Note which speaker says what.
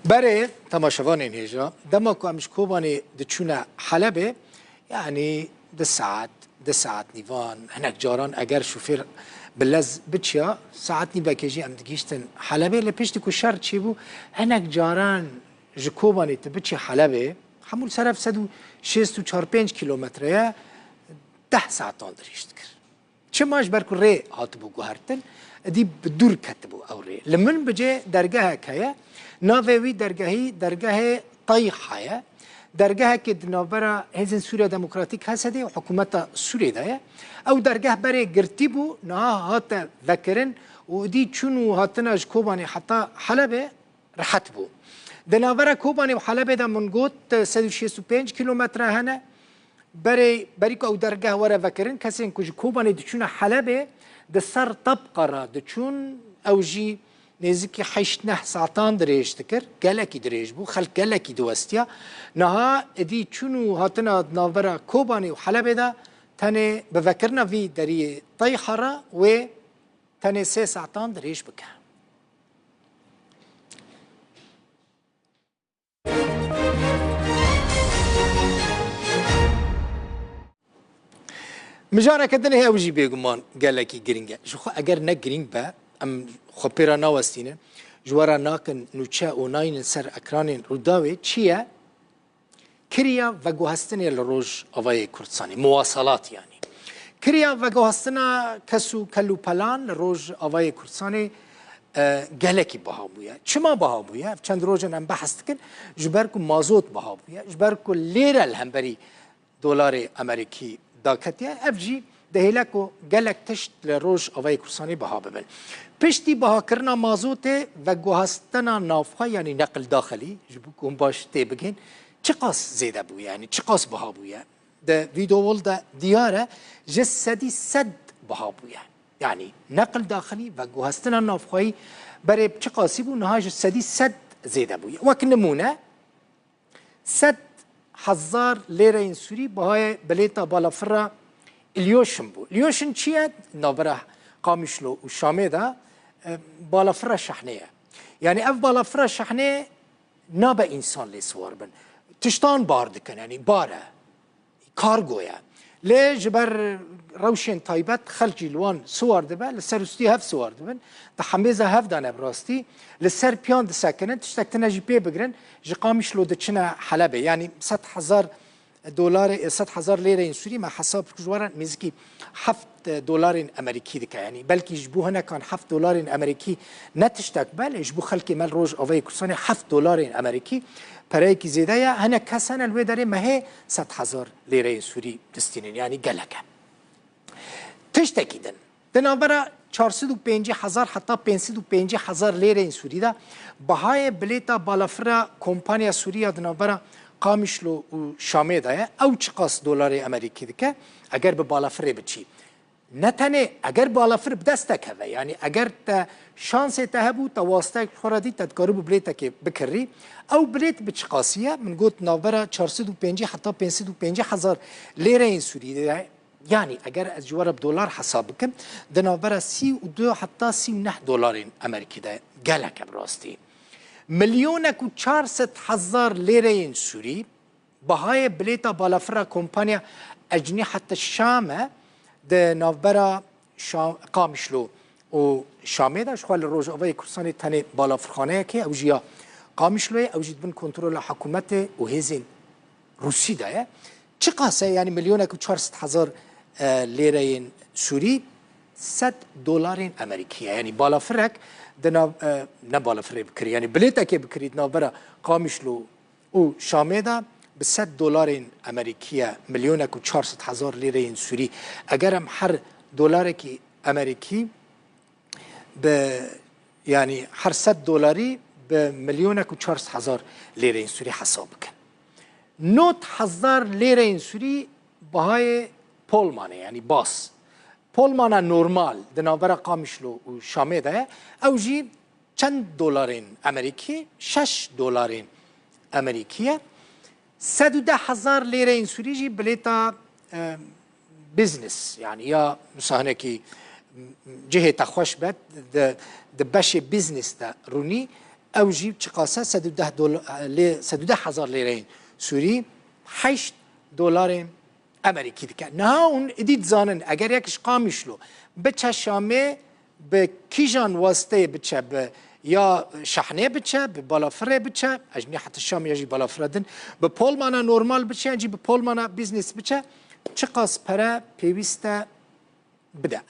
Speaker 1: برای تماشاوان این هجا دما که همش کوبانی دچونه حلبه یعنی ده ساعت نیوان هنک جاران اگر شوفر بلز بچیا ساعت نی بکیجی ام دگیشتن حلبه لپشت کو شر چی بو هنک جاران جکوبانی تبچی حلبه همون صرف 165 کیلومتره 10 ساعت درشت کرد چه ماش برکو ری هات بو گوهرتن دی بدور کتبو او ری لمن بجه درگاه کیا ناوی درگاه طیحه درگاه که دنابرا هزن سوریا دموکراتیک هسته و حکومت سوریه دایه او درگاه برای گرتی بو نه هات ذکرن و دی چونو هاتناش کوبانی حتی حلبه راحت بو دنابرا کوبانی و حلبه دا منگوت 165 کیلومتر هنه برای که او درگاه وره ذکرن کسی کج کوبانی دچون حلبه د سر طبقه را دچون اوجی نزدیکی 8 ساعتان دریج تکر گلکی دریج بو خلق گلکی دوستیا نها ادی چونو هاتنا ناورا کوبانی و حلبه دا تنه بفکرنا وی دری طیحره و تنه 3 ساعتان دریج بکه مجارة كدنا هي وجي بيجمان قال لك جرينجا شو خو أجر نجرينج با أم خبيرة ناوستينه جوارا ناكن نوتشا وناين سر أكرانين روداوي تشيا كريا وجوهستني للروج أواي كردستاني مواصلات يعني كريا وجوهستنا كسو كلو بلان للروج أواي كردستاني گلکی بهابویا چما بهابویا چند روزن هم بحث کن جبرکو مازوت بهابویا جبرکو لیره الهمبری دلار امریکی داکتیا افجی دهیلکو گلک تشت لروج آوای کردستانی بها ببن پشتی بها کرنا مازوت و گوهستنا نافها یعنی نقل داخلی جبو کن باش تی بگین چقاس زیده بو یعنی چقاس بها بویا ده ویدیوول ده دیاره جسدی صد بها بویا يعني نقل داخلي وجوهستنا نافخوي بري بشقاسي بو نهاج سدي سد زيد ابويا وكن نمونه 100,000 ليره سوري بهاي بليتا بالافرا اليوشن بو اليوشن چيا نابره قامشلو وشامي دا بالافرا شحنيه يعني اف بالافرا شحنيه نابا انسان لي سوار بن تشتان باردكن يعني باره كارغويا ليه جبر روشن طيبات خلجي لوان صور دبا لسر وستي هف صور دبن تحميزه هف دانا براستي لسر بيان دساكنن تشتكتنا جي بي بقرن جي قامش لو دتشنا حلبة يعني 100,000 دولار 100,000 ليرة سوري مع حساب جوارا ميزكي 7 دولار امريكي دكا يعني بلكي جبو هنا كان 7 دولار امريكي نتشتك بل جبو خلكي مال روج اوفي كرساني 7 دولار امريكي برای کی زیده یا هنر کسان الوی داره مه 100,000 لیره سوری دستینن یعنی گلکه تشتکیدن دنابرا 450,000 حتی 550,000 لیره سوری دا بهای بلیتا بالافرا کمپانیا سوریا دنابرا قامشلو و شامه دایه او چقاس دلار امریکی دکه اگر به بالافره بچی نتنه اگر بالافر بدستک هوا یعنی اگر تا شانس تهبو تا واسطه خوردی تدکارو بلیتا که بکری او بلیت بچقاسیه من گوت ناورا 450 حتی 550,000 لیره این سوری یعنی اگر از جوار دلار حساب بکن دناورا 32 حتی 39 دلار امریکی ده گلک براستی ملیونک و 400,000 لیره این سوری بهای بلیتا بالافر کمپانیا اجنحة الشامه ده نافبرا قامشلو و شامه ده شخوال روز اوای کردستانی تنه بالا فرخانه که اوجیا قامشلوه اوجید بن کنترل حکومت و هزین روسی ده چه قاسه یعنی ملیونک و 400,000 لیره سوری 100 دلار امریکیه یعنی بالا فرق ده نه بالا فرق بکری یعنی بلیتا که بکرید نافبرا قامشلو و شامه ده به 100 دلار امریکیه ملیونک و 400,000 لیره سوری اگرم هر دلار که امریکی به یعنی هر 100 دلاری به ملیونک و 400,000 لیره سوری حساب کن 9,000 لیره سوری بهای پولمانه یعنی باس پولمانه نورمال دنابرا قامشلو و شامه ده او جی چند دلار امریکی 6 دلار امریکیه 110,000 لیره این سوری جی بلیتا بزنس يعني يا مثلا هيك جهه تخوش بد د بش بزنس دا روني او جیب چقاسه 110 دلار 110 هزار لیره سوری 8 دلار امریکی دیگه. نه اون ادید زانن اگر یکش قامیشلو بچه شامه به کیجان واسطه بچه به یا شحنه بچه به بالافره بچه اجنی حتی شام یجی بالافره دن به پولمانا نورمال بچه اجی به پولمانا بیزنس بچه چقاس پره پیوسته بده.